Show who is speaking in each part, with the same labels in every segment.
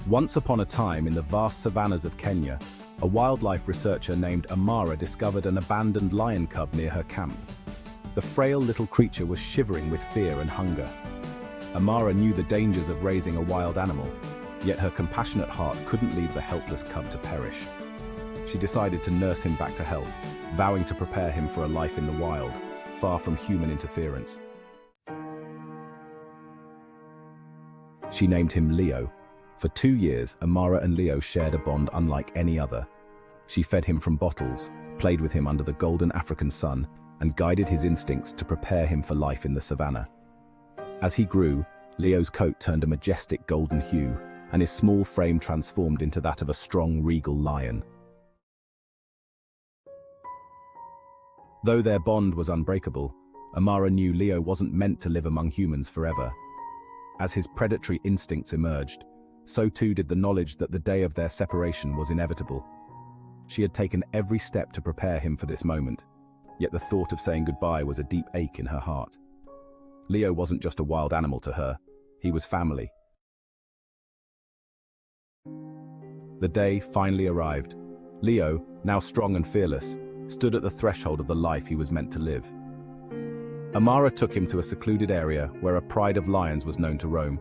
Speaker 1: Once upon a time in the vast savannas of Kenya, a wildlife researcher named Amara discovered an abandoned lion cub near her camp. The frail little creature was shivering with fear and hunger. Amara knew the dangers of raising a wild animal, yet her compassionate heart couldn't leave the helpless cub to perish. She decided to nurse him back to health, vowing to prepare him for a life in the wild, far from human interference. She named him Leo. For 2 years, Amara and Leo shared a bond unlike any other. She fed him from bottles, played with him under the golden African sun, and guided his instincts to prepare him for life in the savannah. As he grew, Leo's coat turned a majestic golden hue, and his small frame transformed into that of a strong, regal lion. Though their bond was unbreakable, Amara knew Leo wasn't meant to live among humans forever. As his predatory instincts emerged, so too did the knowledge that the day of their separation was inevitable. She had taken every step to prepare him for this moment, yet the thought of saying goodbye was a deep ache in her heart. Leo wasn't just a wild animal to her, he was family. The day finally arrived. Leo, now strong and fearless, stood at the threshold of the life he was meant to live. Amara took him to a secluded area where a pride of lions was known to roam.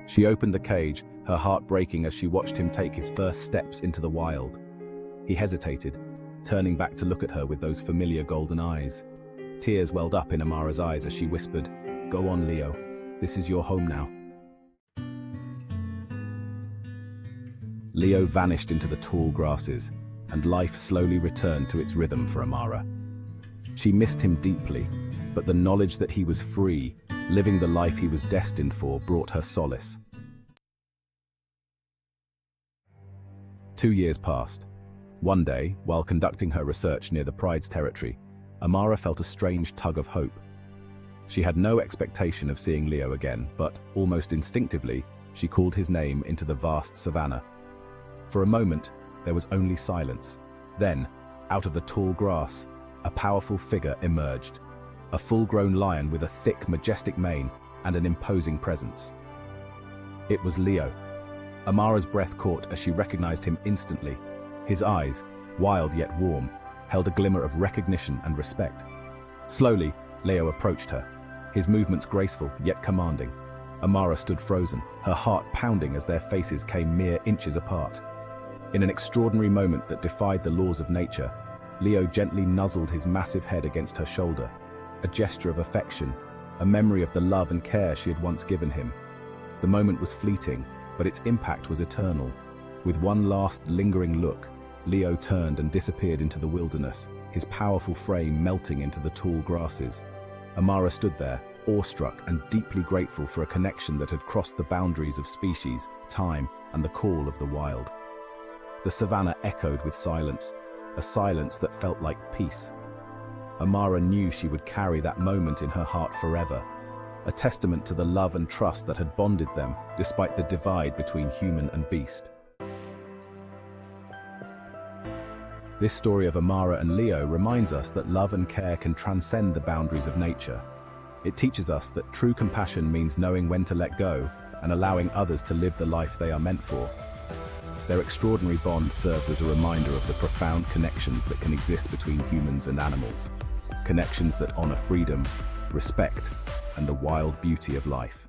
Speaker 1: She opened the cage, her heart breaking as she watched him take his first steps into the wild. He hesitated, turning back to look at her with those familiar golden eyes. Tears welled up in Amara's eyes as she whispered, "Go on, Leo. This is your home now." Leo vanished into the tall grasses, and life slowly returned to its rhythm for Amara. She missed him deeply, but the knowledge that he was free, living the life he was destined for, brought her solace. 2 years passed. One day, while conducting her research near the pride's territory, Amara felt a strange tug of hope. She had no expectation of seeing Leo again, but, almost instinctively, she called his name into the vast savannah. For a moment, there was only silence. Then, out of the tall grass, a powerful figure emerged. A full-grown lion with a thick, majestic mane and an imposing presence. It was Leo. Amara's breath caught as she recognized him instantly. His eyes, wild yet warm, held a glimmer of recognition and respect. Slowly, Leo approached her, his movements graceful yet commanding. Amara stood frozen, her heart pounding as their faces came mere inches apart. In an extraordinary moment that defied the laws of nature, Leo gently nuzzled his massive head against her shoulder, a gesture of affection, a memory of the love and care she had once given him. The moment was fleeting, but its impact was eternal. With one last lingering look, Leo turned and disappeared into the wilderness, his powerful frame melting into the tall grasses. Amara stood there, awestruck and deeply grateful for a connection that had crossed the boundaries of species, time, and the call of the wild. The savannah echoed with silence, a silence that felt like peace. Amara knew she would carry that moment in her heart forever, a testament to the love and trust that had bonded them despite the divide between human and beast. This story of Amara and Leo reminds us that love and care can transcend the boundaries of nature. It teaches us that true compassion means knowing when to let go and allowing others to live the life they are meant for. Their extraordinary bond serves as a reminder of the profound connections that can exist between humans and animals. Connections that honor freedom, respect, and the wild beauty of life.